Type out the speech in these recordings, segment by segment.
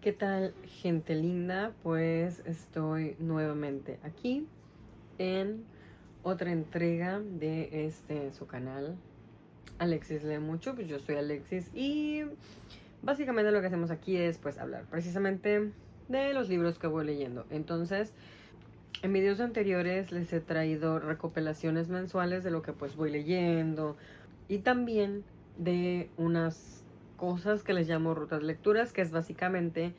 ¿Qué tal, gente linda? Pues estoy nuevamente aquí en otra entrega de su canal. Alexis lee mucho, pues yo soy Alexis y básicamente lo que hacemos aquí es pues hablar precisamente de los libros que voy leyendo. Entonces, en videos anteriores les he traído recopilaciones mensuales de lo que pues voy leyendo y también de unas cosas que les llamo rutas lecturas, que es básicamente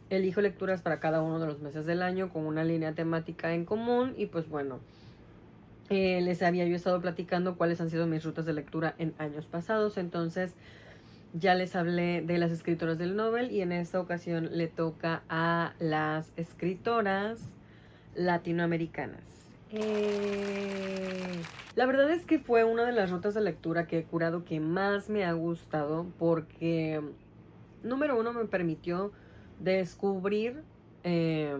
elijo lecturas para cada uno de los meses del año con una línea temática en común y pues bueno, les había yo estado platicando cuáles han sido mis rutas de lectura en años pasados, entonces ya les hablé de las escritoras del Nobel y en esta ocasión le toca a las escritoras latinoamericanas. La verdad es que fue una de las rutas de lectura que he curado que más me ha gustado porque, número uno, me permitió descubrir eh,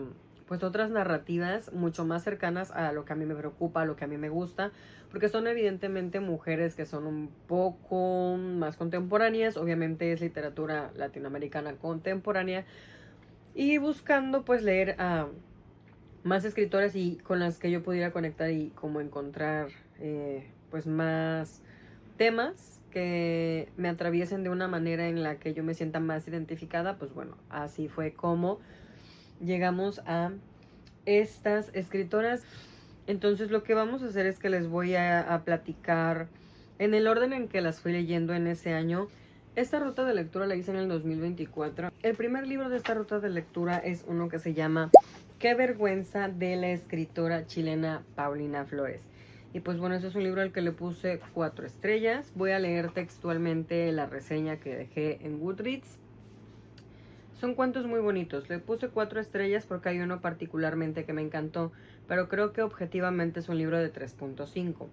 pues otras narrativas mucho más cercanas a lo que a mí me preocupa, a lo que a mí me gusta, porque son evidentemente mujeres que son un poco más contemporáneas, obviamente es literatura latinoamericana contemporánea, y buscando pues leer a más escritoras y con las que yo pudiera conectar y como encontrar pues más temas que me atraviesen de una manera en la que yo me sienta más identificada, pues bueno, así fue como llegamos a estas escritoras. Entonces lo que vamos a hacer es que les voy a platicar en el orden en que las fui leyendo en ese año. Esta ruta de lectura la hice en el 2024. El primer libro de esta ruta de lectura es uno que se llama Qué vergüenza, de la escritora chilena Paulina Flores. Y pues bueno, ese es un libro al que le puse 4 estrellas. Voy a leer textualmente la reseña que dejé en Goodreads. Son cuentos muy bonitos. Le puse 4 estrellas porque hay uno particularmente que me encantó, pero creo que objetivamente es un libro de 3.5.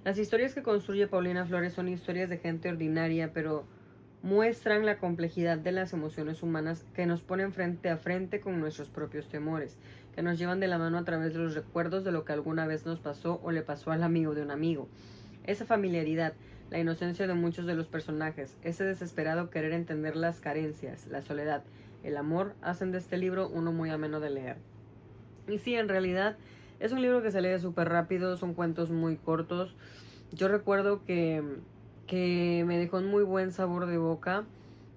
Las historias que construye Paulina Flores son historias de gente ordinaria, pero muestran la complejidad de las emociones humanas que nos ponen frente a frente con nuestros propios temores, que nos llevan de la mano a través de los recuerdos de lo que alguna vez nos pasó o le pasó al amigo de un amigo. Esa familiaridad, la inocencia de muchos de los personajes, ese desesperado querer entender las carencias, la soledad, el amor, hacen de este libro uno muy ameno de leer. Y sí, en realidad es un libro que se lee súper rápido, son cuentos muy cortos. Yo recuerdo que me dejó un muy buen sabor de boca.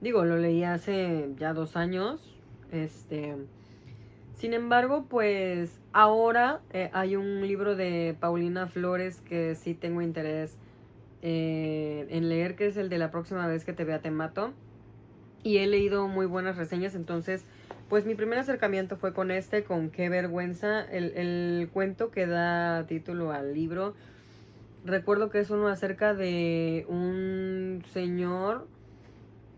Digo, lo leí hace ya 2 años. Sin embargo, pues ahora hay un libro de Paulina Flores que sí tengo interés en leer, que es el de La próxima vez que te vea te mato. Y he leído muy buenas reseñas, entonces pues mi primer acercamiento fue con con Qué vergüenza, el cuento que da título al libro. Recuerdo que es uno acerca de un señor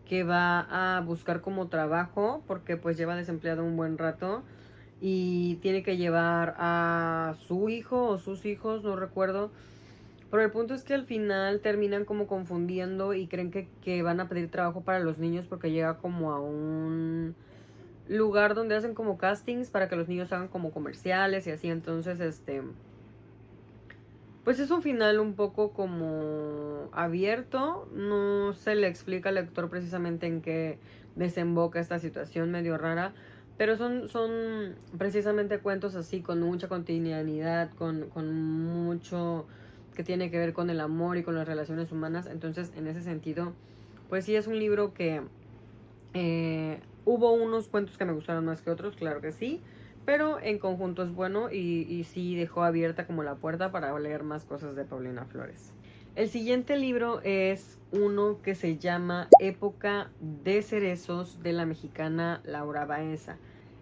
que va a buscar como trabajo porque pues lleva desempleado un buen rato y tiene que llevar a su hijo o sus hijos, no recuerdo. Pero el punto es que al final terminan como confundiendo y creen que van a pedir trabajo para los niños porque llega como a un lugar donde hacen como castings para que los niños hagan como comerciales y así. Entonces, pues es un final un poco como abierto. No se le explica al lector precisamente en qué desemboca esta situación medio rara. Pero son precisamente cuentos así, con mucha continuidad, con mucho que tiene que ver con el amor y con las relaciones humanas. Entonces, en ese sentido, pues sí es un libro que hubo unos cuentos que me gustaron más que otros, claro que sí. Pero en conjunto es bueno y sí dejó abierta como la puerta para leer más cosas de Paulina Flores. El siguiente libro es uno que se llama Época de Cerezos, de la mexicana Laura Baeza.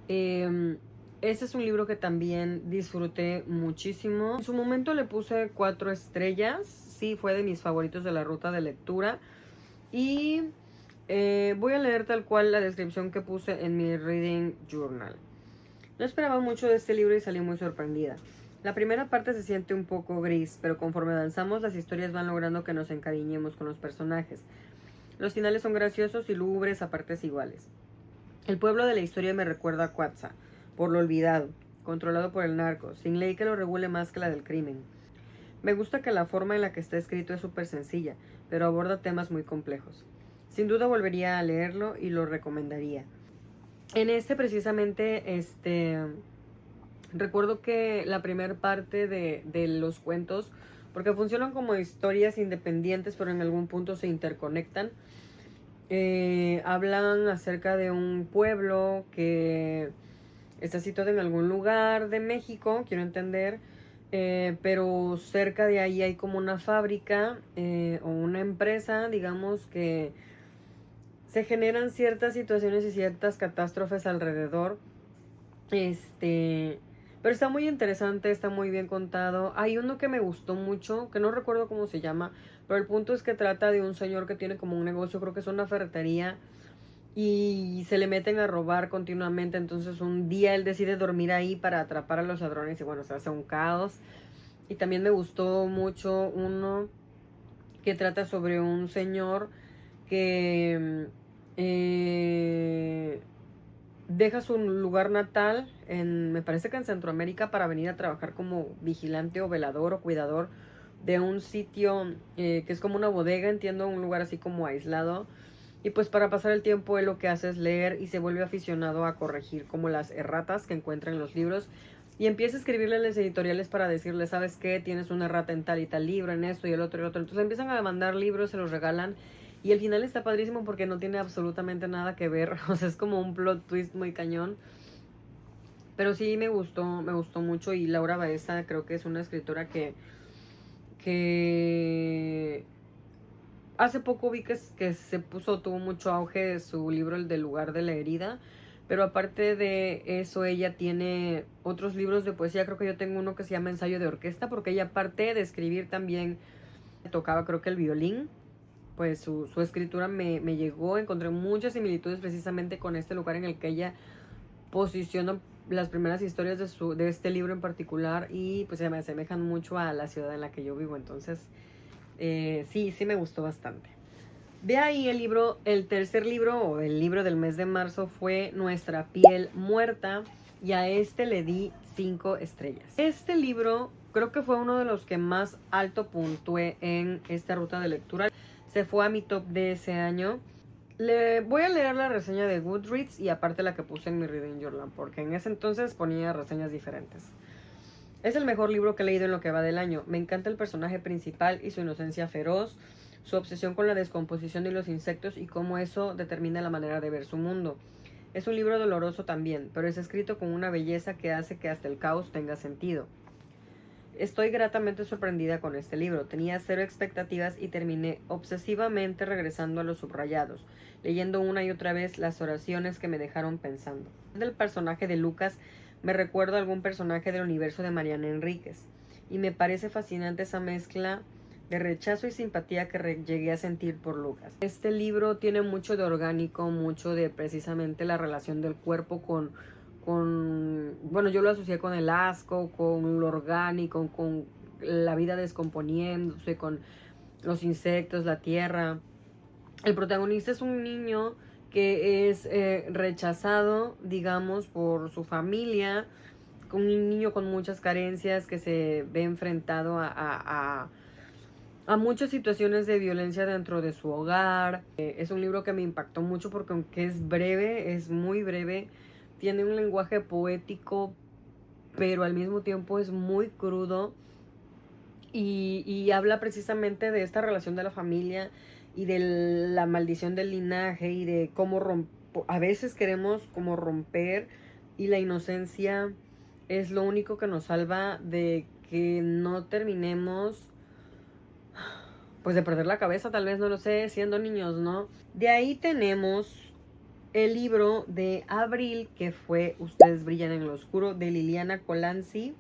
Ese es un libro que también disfruté muchísimo. En su momento le puse 4 estrellas. Sí, fue de mis favoritos de la ruta de lectura. Y voy a leer tal cual la descripción que puse en mi reading journal. No esperaba mucho de este libro y salí muy sorprendida. La primera parte se siente un poco gris, pero conforme avanzamos las historias van logrando que nos encariñemos con los personajes. Los finales son graciosos y lúgubres a partes iguales. El pueblo de la historia me recuerda a Cuatza, por lo olvidado, controlado por el narco, sin ley que lo regule más que la del crimen. Me gusta que la forma en la que está escrito es súper sencilla, pero aborda temas muy complejos. Sin duda volvería a leerlo y lo recomendaría. En este precisamente, recuerdo que la primera parte de los cuentos, porque funcionan como historias independientes, pero en algún punto se interconectan, hablan acerca de un pueblo que está situado en algún lugar de México, quiero entender, pero cerca de ahí hay como una fábrica o una empresa, digamos, que se generan ciertas situaciones y ciertas catástrofes alrededor. Este, pero está muy interesante, está muy bien contado. Hay uno que me gustó mucho, que no recuerdo cómo se llama, pero el punto es que trata de un señor que tiene como un negocio, creo que es una ferretería, y se le meten a robar continuamente. Entonces un día él decide dormir ahí para atrapar a los ladrones y bueno, se hace un caos. Y también me gustó mucho uno que trata sobre un señor que deja su lugar natal me parece que en Centroamérica, para venir a trabajar como vigilante o velador o cuidador de un sitio que es como una bodega, entiendo, un lugar así como aislado. Y pues para pasar el tiempo él lo que hace es leer y se vuelve aficionado a corregir como las erratas que encuentra en los libros. Y empieza a escribirle a los editoriales para decirle, ¿sabes qué? Tienes una errata en tal y tal libro, en esto y el otro y el otro. Entonces empiezan a mandar libros, se los regalan. Y el final está padrísimo porque no tiene absolutamente nada que ver. O sea, es como un plot twist muy cañón. Pero sí me gustó mucho. Y Laura Baeza creo que es una escritora que hace poco vi que se puso, tuvo mucho auge su libro, el del lugar de la herida. Pero aparte de eso, ella tiene otros libros de poesía. Creo que yo tengo uno que se llama Ensayo de Orquesta, porque ella, aparte de escribir, también tocaba, creo que el violín. Pues su escritura me llegó, encontré muchas similitudes precisamente con este lugar en el que ella posiciona las primeras historias de este libro en particular, y pues se me asemejan mucho a la ciudad en la que yo vivo. Entonces, sí me gustó bastante. De ahí el tercer libro o el libro del mes de marzo fue Nuestra piel muerta, y a este le di 5 estrellas. Este libro creo que fue uno de los que más alto puntué en esta ruta de lectura. Se fue a mi top de ese año. Le voy a leer la reseña de Goodreads y aparte la que puse en mi Reading Journal, porque en ese entonces ponía reseñas diferentes. Es el mejor libro que he leído en lo que va del año. Me encanta el personaje principal y su inocencia feroz, su obsesión con la descomposición de los insectos y cómo eso determina la manera de ver su mundo. Es un libro doloroso también, pero es escrito con una belleza que hace que hasta el caos tenga sentido. Estoy gratamente sorprendida con este libro. Tenía cero expectativas y terminé obsesivamente regresando a los subrayados, leyendo una y otra vez las oraciones que me dejaron pensando. Del personaje de Lucas me recuerdo a algún personaje del universo de Mariana Enríquez, y me parece fascinante esa mezcla de rechazo y simpatía que llegué a sentir por Lucas. Este libro tiene mucho de orgánico, mucho de precisamente la relación del cuerpo bueno, yo lo asocié con el asco, con lo orgánico, con la vida descomponiéndose, con los insectos, la tierra. El protagonista es un niño que es rechazado, digamos, por su familia, un niño con muchas carencias que se ve enfrentado a muchas situaciones de violencia dentro de su hogar. Es un libro que me impactó mucho porque aunque es breve, es muy breve, tiene un lenguaje poético, pero al mismo tiempo es muy crudo y habla precisamente de esta relación de la familia y de la maldición del linaje y de cómo a veces queremos como romper, y la inocencia es lo único que nos salva de que no terminemos pues de perder la cabeza, tal vez, no lo sé, siendo niños, ¿no? De ahí tenemos el libro de abril, que fue Ustedes brillan en lo oscuro, de Liliana Colanzi,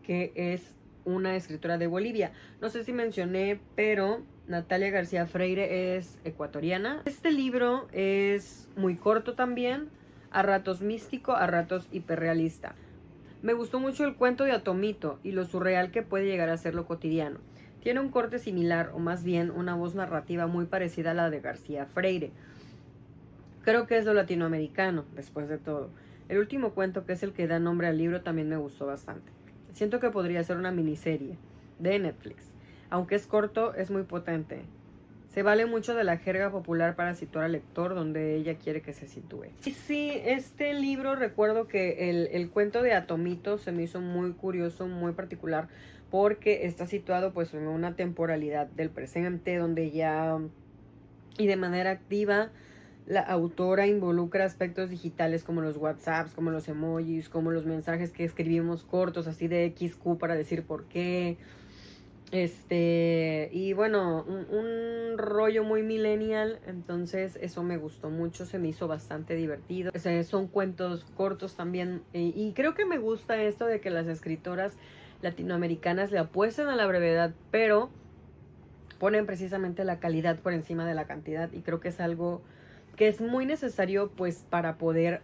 que es una escritora de Bolivia. No sé si mencioné, pero Natalia García Freire es ecuatoriana. Este libro es muy corto también, a ratos místico, a ratos hiperrealista. Me gustó mucho el cuento de Atomito y lo surreal que puede llegar a ser lo cotidiano. Tiene un corte similar, o más bien una voz narrativa muy parecida a la de García Freire. Creo que es lo latinoamericano, después de todo. El último cuento, que es el que da nombre al libro, también me gustó bastante. Siento que podría ser una miniserie de Netflix. Aunque es corto, es muy potente. Se vale mucho de la jerga popular para situar al lector donde ella quiere que se sitúe. Y sí, este libro, recuerdo que el cuento de Atomito se me hizo muy curioso, muy particular, porque está situado pues en una temporalidad del presente donde ya y de manera activa la autora involucra aspectos digitales como los WhatsApps, como los emojis, como los mensajes que escribimos cortos así de XQ para decir por qué. Y bueno, un rollo muy millennial, entonces eso me gustó mucho, se me hizo bastante divertido. O sea, son cuentos cortos también, y creo que me gusta esto de que las escritoras latinoamericanas le apuesten a la brevedad, pero ponen precisamente la calidad por encima de la cantidad, y creo que es algo que es muy necesario pues para poder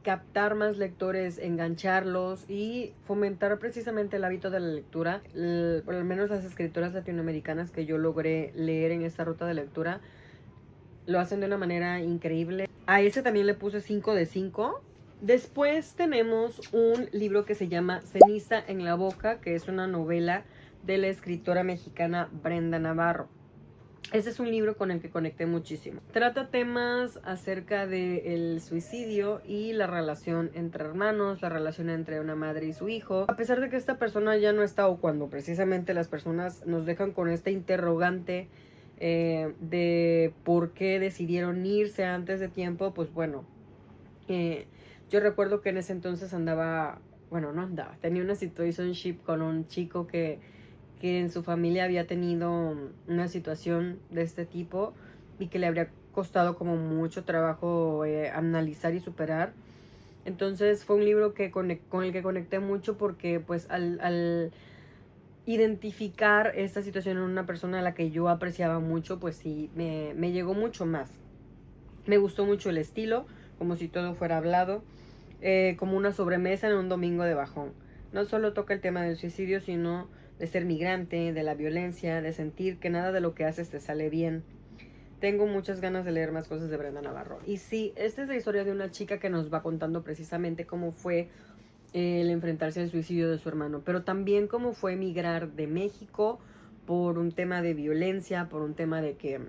captar más lectores, engancharlos y fomentar precisamente el hábito de la lectura. Por lo menos las escritoras latinoamericanas que yo logré leer en esta ruta de lectura lo hacen de una manera increíble. A ese también le puse 5 de 5. Después tenemos un libro que se llama Ceniza en la boca, que es una novela de la escritora mexicana Brenda Navarro. Ese es un libro con el que conecté muchísimo. Trata temas acerca del suicidio y la relación entre hermanos, la relación entre una madre y su hijo. A pesar de que esta persona ya no está, o cuando precisamente las personas nos dejan con este interrogante de por qué decidieron irse antes de tiempo, pues bueno, yo recuerdo que en ese entonces tenía una situationship con un chico que en su familia había tenido una situación de este tipo y que le habría costado como mucho trabajo analizar y superar. Entonces fue un libro con el que conecté mucho porque pues al identificar esta situación en una persona a la que yo apreciaba mucho, pues sí, me llegó mucho más. Me gustó mucho el estilo, como si todo fuera hablado, como una sobremesa en un domingo de bajón. No solo toca el tema del suicidio, sino de ser migrante, de la violencia, de sentir que nada de lo que haces te sale bien. Tengo muchas ganas de leer más cosas de Brenda Navarro. Y sí, esta es la historia de una chica que nos va contando precisamente cómo fue el enfrentarse al suicidio de su hermano, pero también cómo fue emigrar de México por un tema de violencia, por un tema de que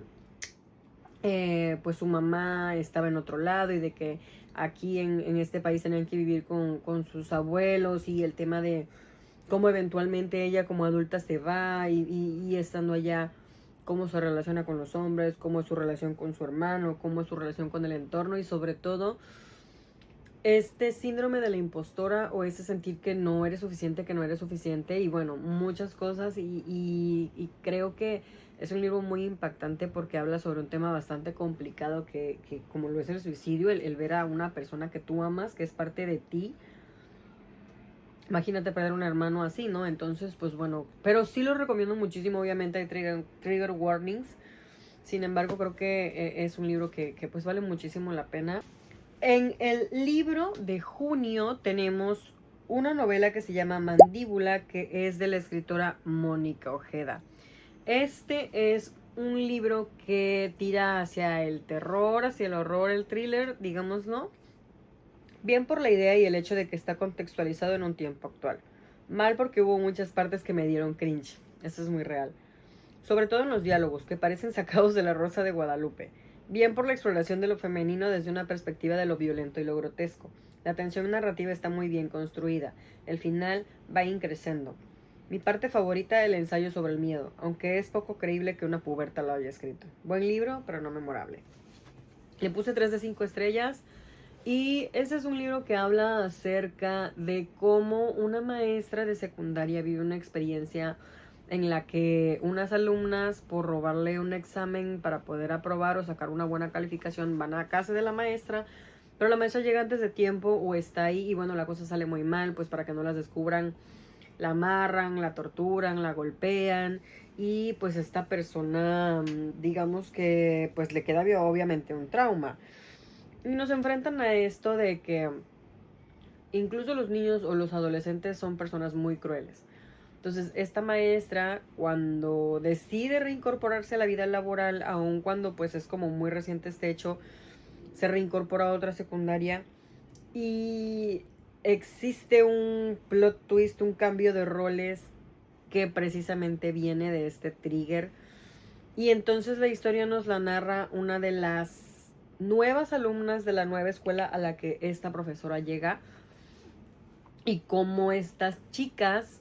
pues su mamá estaba en otro lado y de que aquí en este país tenían que vivir con sus abuelos, y el tema de cómo eventualmente ella como adulta se va y estando allá, cómo se relaciona con los hombres, cómo es su relación con su hermano, cómo es su relación con el entorno, y sobre todo este síndrome de la impostora, o ese sentir que no eres suficiente, y bueno, muchas cosas, y creo que es un libro muy impactante porque habla sobre un tema bastante complicado que como lo es el suicidio, el ver a una persona que tú amas, que es parte de ti. Imagínate perder un hermano así, ¿no? Entonces, pues bueno, pero sí lo recomiendo muchísimo. Obviamente hay trigger warnings. Sin embargo, creo que es un libro que pues vale muchísimo la pena. En el libro de junio tenemos una novela que se llama Mandíbula, que es de la escritora Mónica Ojeda. Este es un libro que tira hacia el terror, hacia el horror, el thriller, digámoslo. Bien por la idea y el hecho de que está contextualizado en un tiempo actual. Mal porque hubo muchas partes que me dieron cringe. Eso es muy real. Sobre todo en los diálogos, que parecen sacados de La Rosa de Guadalupe. Bien por la exploración de lo femenino desde una perspectiva de lo violento y lo grotesco. La tensión narrativa está muy bien construida. El final va increciendo. Mi parte favorita, el ensayo sobre el miedo, aunque es poco creíble que una puberta lo haya escrito. Buen libro, pero no memorable. Le puse 3 de 5 estrellas. Y ese es un libro que habla acerca de cómo una maestra de secundaria vive una experiencia en la que unas alumnas, por robarle un examen para poder aprobar o sacar una buena calificación, van a casa de la maestra, pero la maestra llega antes de tiempo o está ahí, y bueno, la cosa sale muy mal, pues para que no las descubran, la amarran, la torturan, la golpean, y pues esta persona, digamos que pues le queda obviamente un trauma. Y nos enfrentan a esto de que incluso los niños o los adolescentes son personas muy crueles. Entonces, esta maestra, cuando decide reincorporarse a la vida laboral, aun cuando pues es como muy reciente este hecho, se reincorpora a otra secundaria, y existe un plot twist, un cambio de roles que precisamente viene de este trigger Y entonces la historia nos la narra una de las nuevas alumnas de la nueva escuela a la que esta profesora llega, y cómo estas chicas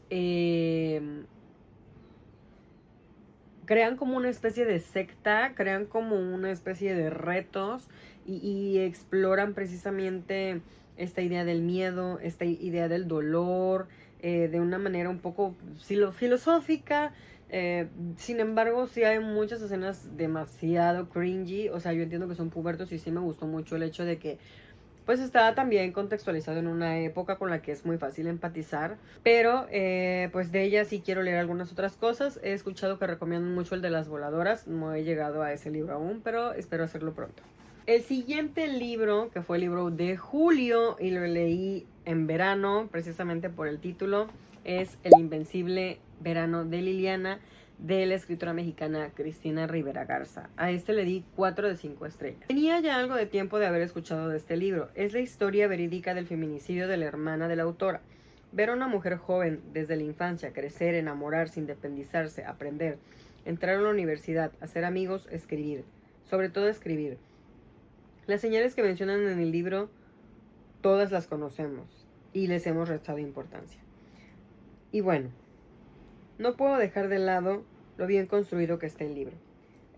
crean como una especie de secta, crean como una especie de retos y exploran precisamente esta idea del miedo, esta idea del dolor, de una manera un poco filosófica. Sin embargo, sí hay muchas escenas demasiado cringy. O sea, yo entiendo que son pubertos y sí me gustó mucho el hecho de que pues está también contextualizado en una época con la que es muy fácil empatizar. Pero pues de ella sí quiero leer algunas otras cosas. He escuchado que recomiendan mucho el de las voladoras. No he llegado a ese libro aún, pero espero hacerlo pronto. El siguiente libro, que fue el libro de julio y lo leí en verano, precisamente por el título, es El Invencible Verano de Liliana, de la escritora mexicana Cristina Rivera Garza. A este le di 4 de 5 estrellas. Tenía ya algo de tiempo de haber escuchado de este libro. Es la historia verídica del feminicidio de la hermana de la autora. Ver a una mujer joven desde la infancia crecer, enamorarse, independizarse, aprender, entrar a la universidad, hacer amigos, escribir. Sobre todo escribir. Las señales que mencionan en el libro, todas las conocemos y les hemos restado importancia. Y bueno, no puedo dejar de lado lo bien construido que está el libro,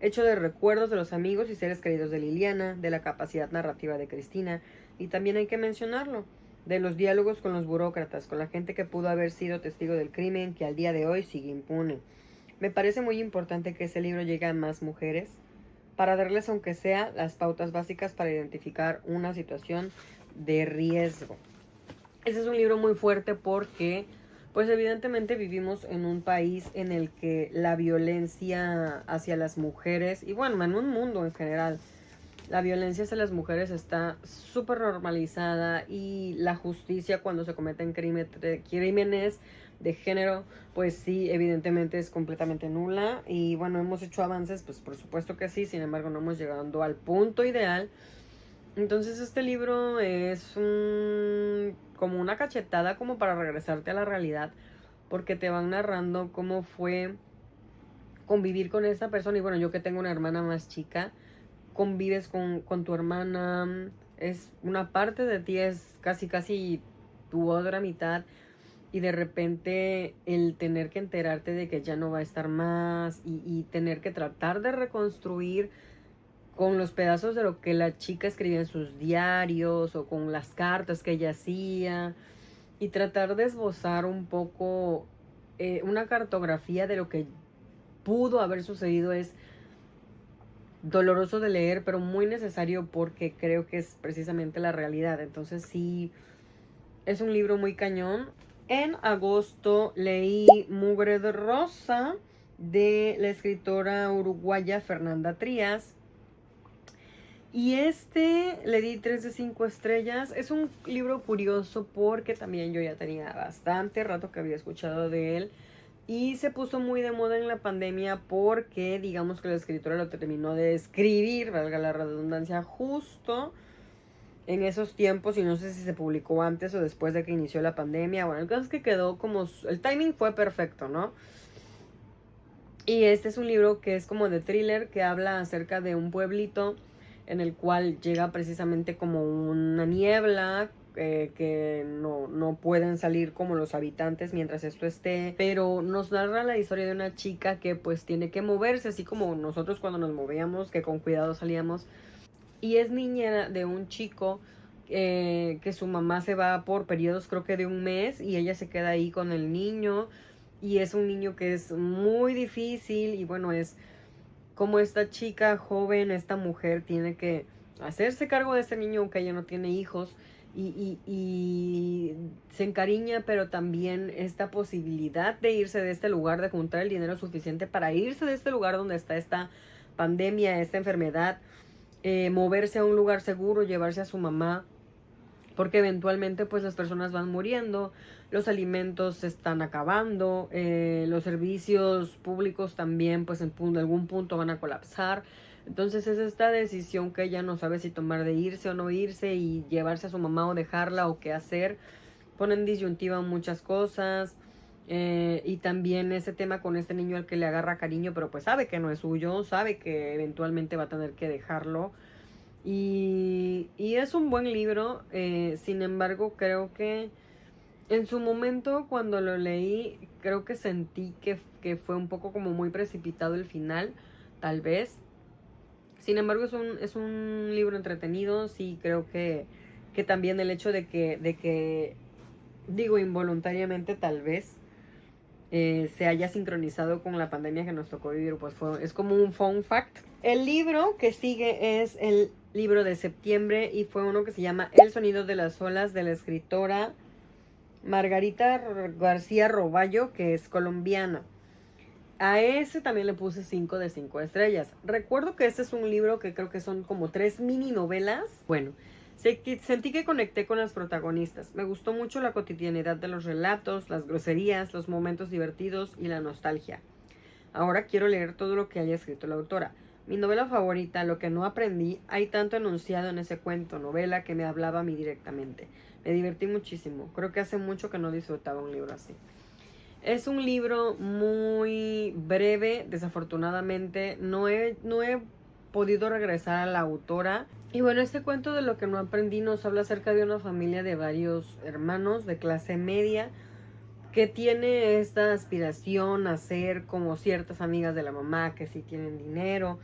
hecho de recuerdos de los amigos y seres queridos de Liliana, de la capacidad narrativa de Cristina, y también hay que mencionarlo, de los diálogos con los burócratas, con la gente que pudo haber sido testigo del crimen, que al día de hoy sigue impune. Me parece muy importante que ese libro llegue a más mujeres, para darles aunque sea las pautas básicas para identificar una situación de riesgo. Ese es un libro muy fuerte porque pues evidentemente vivimos en un país en el que la violencia hacia las mujeres, y bueno, en un mundo en general, la violencia hacia las mujeres está súper normalizada, y la justicia cuando se cometen crímenes de género, pues sí, evidentemente es completamente nula. Y bueno, hemos hecho avances, pues por supuesto que sí, sin embargo no hemos llegado al punto ideal. Entonces este libro es como una cachetada como para regresarte a la realidad, porque te van narrando cómo fue convivir con esta persona. Y bueno, yo que tengo una hermana más chica, convives con tu hermana, es una parte de ti, es casi casi tu otra mitad, y de repente el tener que enterarte de que ya no va a estar más, y tener que tratar de reconstruir con los pedazos de lo que la chica escribía en sus diarios o con las cartas que ella hacía, y tratar de esbozar un poco una cartografía de lo que pudo haber sucedido, es doloroso de leer, pero muy necesario porque creo que es precisamente la realidad. Entonces sí, es un libro muy cañón. En agosto leí Mugre de Rosa, de la escritora uruguaya Fernanda Trías. Y este le di 3 de 5 estrellas. Es un libro curioso porque también yo ya tenía bastante rato que había escuchado de él. Y se puso muy de moda en la pandemia porque digamos que la escritora lo terminó de escribir, valga la redundancia, justo en esos tiempos. Y no sé si se publicó antes o después de que inició la pandemia. Bueno, el caso es que quedó como... El timing fue perfecto, ¿no? Y este es un libro que es como de thriller, que habla acerca de un pueblito en el cual llega precisamente como una niebla, que no pueden salir como los habitantes mientras esto esté, pero nos narra la historia de una chica que pues tiene que moverse, así como nosotros cuando nos movíamos, que con cuidado salíamos, y es niñera de un chico que su mamá se va por periodos, creo que de un mes, y ella se queda ahí con el niño, y es un niño que es muy difícil. Y bueno, es como esta chica joven, esta mujer tiene que hacerse cargo de este niño aunque ella no tiene hijos, y se encariña, pero también esta posibilidad de irse de este lugar, de juntar el dinero suficiente para irse de este lugar donde está esta pandemia, esta enfermedad, moverse a un lugar seguro, llevarse a su mamá, porque eventualmente pues las personas van muriendo, los alimentos se están acabando, los servicios públicos también pues en algún punto van a colapsar. Entonces es esta decisión que ella no sabe si tomar, de irse o no irse, y llevarse a su mamá o dejarla, o qué hacer. Ponen disyuntiva muchas cosas. Y también ese tema con este niño al que le agarra cariño, pero pues sabe que no es suyo, sabe que eventualmente va a tener que dejarlo. Y es un buen libro, sin embargo creo que en su momento cuando lo leí, creo que sentí que fue un poco como muy precipitado el final, tal vez. Sin embargo, es un libro entretenido, sí, creo que también el hecho de que, digo, involuntariamente tal vez, se haya sincronizado con la pandemia que nos tocó vivir, pues es como un fun fact. El libro que sigue es el libro de septiembre y fue uno que se llama El sonido de las olas, de la escritora Margarita García Roballo, que es colombiana. A ese también le puse 5 de 5 estrellas. Recuerdo que este es un libro que creo que son como 3 mini novelas. Bueno, sentí que conecté con las protagonistas. Me gustó mucho la cotidianidad de los relatos, las groserías, los momentos divertidos y la nostalgia. Ahora quiero leer todo lo que haya escrito la autora. Mi novela favorita, Lo que no aprendí, hay tanto enunciado en ese cuento, novela, que me hablaba a mí directamente. Me divertí muchísimo. Creo que hace mucho que no disfrutaba un libro así. Es un libro muy breve, desafortunadamente. No he podido regresar a la autora. Y bueno, este cuento de Lo que no aprendí nos habla acerca de una familia de varios hermanos de clase media que tiene esta aspiración a ser como ciertas amigas de la mamá que sí tienen dinero,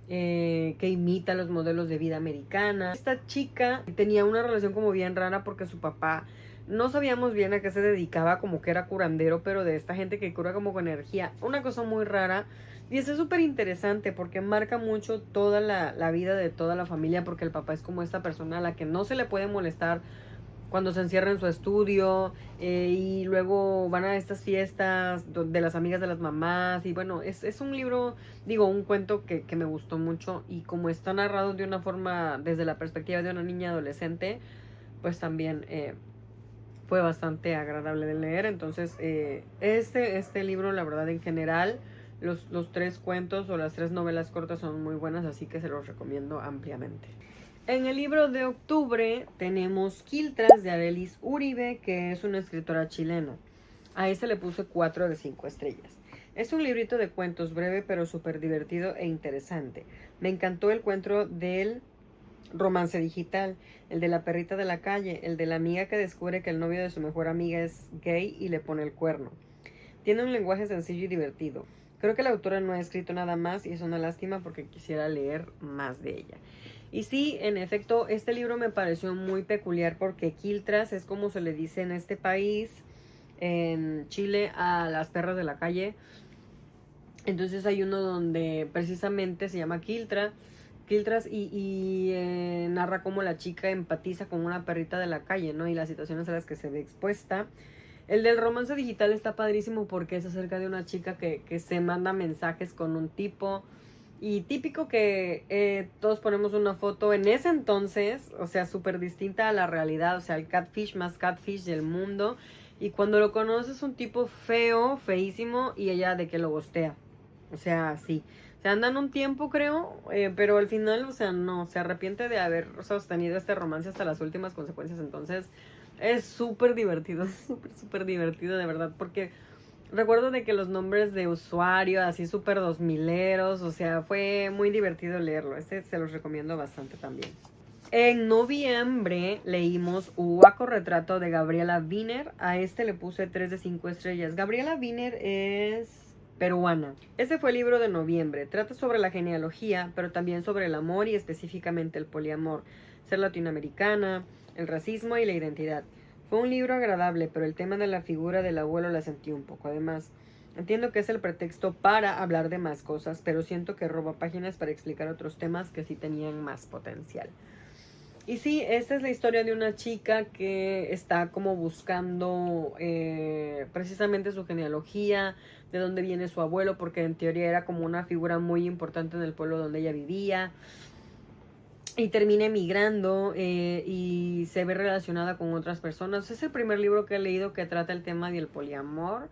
que imita los modelos de vida americana. Esta chica tenía una relación como bien rara porque su papá, no sabíamos bien a qué se dedicaba, como que era curandero, pero de esta gente que cura como con energía. Una cosa muy rara. Y eso es súper interesante porque marca mucho toda la vida de toda la familia, porque el papá es como esta persona a la que no se le puede molestar cuando se encierra en su estudio, y luego van a estas fiestas de las amigas de las mamás. Y bueno, es un libro, digo, un cuento que me gustó mucho, y como está narrado de una forma desde la perspectiva de una niña adolescente, pues también fue bastante agradable de leer. Entonces, este libro, la verdad, en general, los 3 cuentos o las 3 novelas cortas son muy buenas, así que se los recomiendo ampliamente. En el libro de octubre tenemos Quiltras de Arelis Uribe, que es una escritora chilena. A ese le puse 4 de 5 estrellas. Es un librito de cuentos breve pero súper divertido e interesante. Me encantó el cuento del romance digital, el de la perrita de la calle, el de la amiga que descubre que el novio de su mejor amiga es gay y le pone el cuerno. Tiene un lenguaje sencillo y divertido. Creo que la autora no ha escrito nada más y es una lástima porque quisiera leer más de ella. Y sí, en efecto, este libro me pareció muy peculiar porque quiltras es como se le dice en este país, en Chile, a las perras de la calle. Entonces hay uno donde precisamente se llama Quiltras, y narra cómo la chica empatiza con una perrita de la calle, ¿no? Y las situaciones a las que se ve expuesta. El del romance digital está padrísimo porque es acerca de una chica que se manda mensajes con un tipo. Y típico que todos ponemos una foto en ese entonces, o sea, súper distinta a la realidad, o sea, el catfish más catfish del mundo. Y cuando lo conoces es un tipo feo, feísimo, y ella de que lo gostea. O sea, sí. Se andan un tiempo, creo, pero al final, o sea, no, se arrepiente de haber sostenido este romance hasta las últimas consecuencias. Entonces, es súper divertido, súper, súper divertido, de verdad, porque recuerdo de que los nombres de usuario, así súper 2000eros, o sea, fue muy divertido leerlo. Este se los recomiendo bastante también. En noviembre leímos Huaco Retrato de Gabriela Wiener. A este le puse 3 de 5 estrellas. Gabriela Wiener es peruana. Este fue el libro de noviembre. Trata sobre la genealogía, pero también sobre el amor y específicamente el poliamor, ser latinoamericana, el racismo y la identidad. Fue un libro agradable, pero el tema de la figura del abuelo la sentí un poco. Además, entiendo que es el pretexto para hablar de más cosas, pero siento que roba páginas para explicar otros temas que sí tenían más potencial. Y sí, esta es la historia de una chica que está como buscando precisamente su genealogía, de dónde viene su abuelo, porque en teoría era como una figura muy importante en el pueblo donde ella vivía. Y termina emigrando, y se ve relacionada con otras personas. Es el primer libro que he leído que trata el tema del poliamor.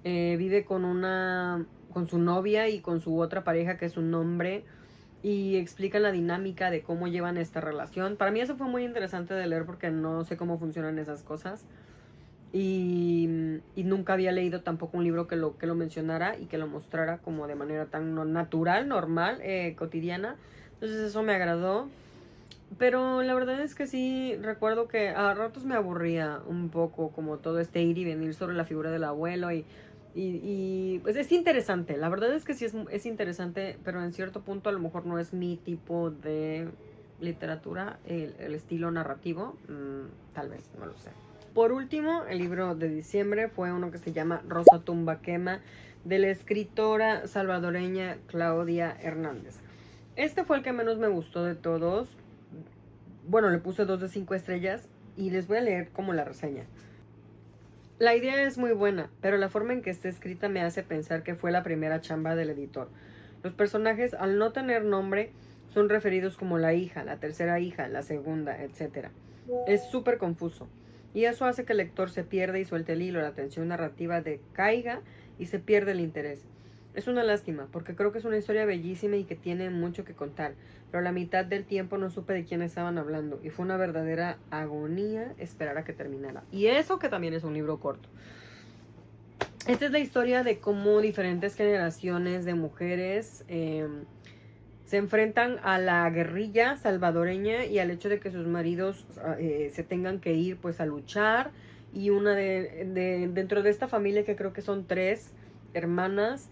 Vive con su novia y con su otra pareja que es un hombre, y explican la dinámica de cómo llevan esta relación. Para mí eso fue muy interesante de leer porque no sé cómo funcionan esas cosas. y nunca había leído tampoco un libro que lo mencionara y que lo mostrara como de manera tan natural, normal, cotidiana. Entonces eso me agradó. Pero la verdad es que sí, recuerdo que a ratos me aburría un poco como todo este ir y venir sobre la figura del abuelo pues es interesante, la verdad es que sí es interesante, pero en cierto punto a lo mejor no es mi tipo de literatura, el estilo narrativo, tal vez, no lo sé. Por último, el libro de diciembre fue uno que se llama Rosa tumba quema, de la escritora salvadoreña Claudia Hernández. Este fue el que menos me gustó de todos. Bueno, le puse 2 de 5 estrellas y les voy a leer como la reseña. La idea es muy buena, pero la forma en que está escrita me hace pensar que fue la primera chamba del editor. Los personajes, al no tener nombre, son referidos como la hija, la tercera hija, la segunda, etc. Es súper confuso. Y eso hace que el lector se pierda y suelte el hilo, la tensión narrativa decaiga y se pierde el interés. Es una lástima, porque creo que es una historia bellísima y que tiene mucho que contar, pero la mitad del tiempo no supe de quién estaban hablando y fue una verdadera agonía esperar a que terminara. Y eso que también es un libro corto. Esta es la historia de cómo diferentes generaciones de mujeres se enfrentan a la guerrilla salvadoreña y al hecho de que sus maridos se tengan que ir pues a luchar. Y una dentro de esta familia, que creo que son 3 hermanas,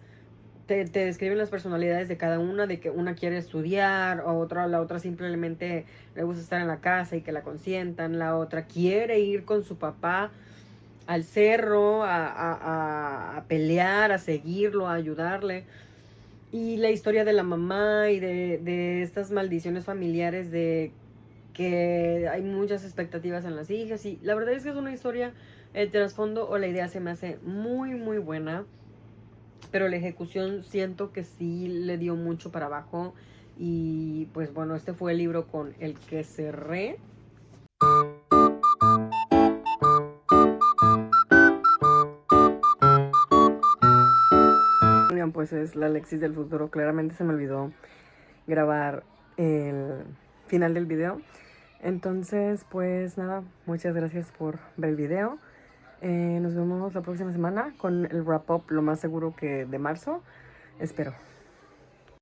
te describen las personalidades de cada una, de que una quiere estudiar, la otra simplemente le gusta estar en la casa y que la consientan, la otra quiere ir con su papá al cerro a pelear, a seguirlo, a ayudarle. Y la historia de la mamá y de estas maldiciones familiares de que hay muchas expectativas en las hijas. Y la verdad es que es una historia, el trasfondo o la idea se me hace muy, muy buena. Pero la ejecución siento que sí le dio mucho para abajo. Y pues bueno, este fue el libro con el que cerré. Oigan, pues es la Alexis del futuro. Claramente se me olvidó grabar el final del video. Entonces, pues nada, muchas gracias por ver el video. Nos vemos la próxima semana con el wrap up, lo más seguro que de marzo. Espero.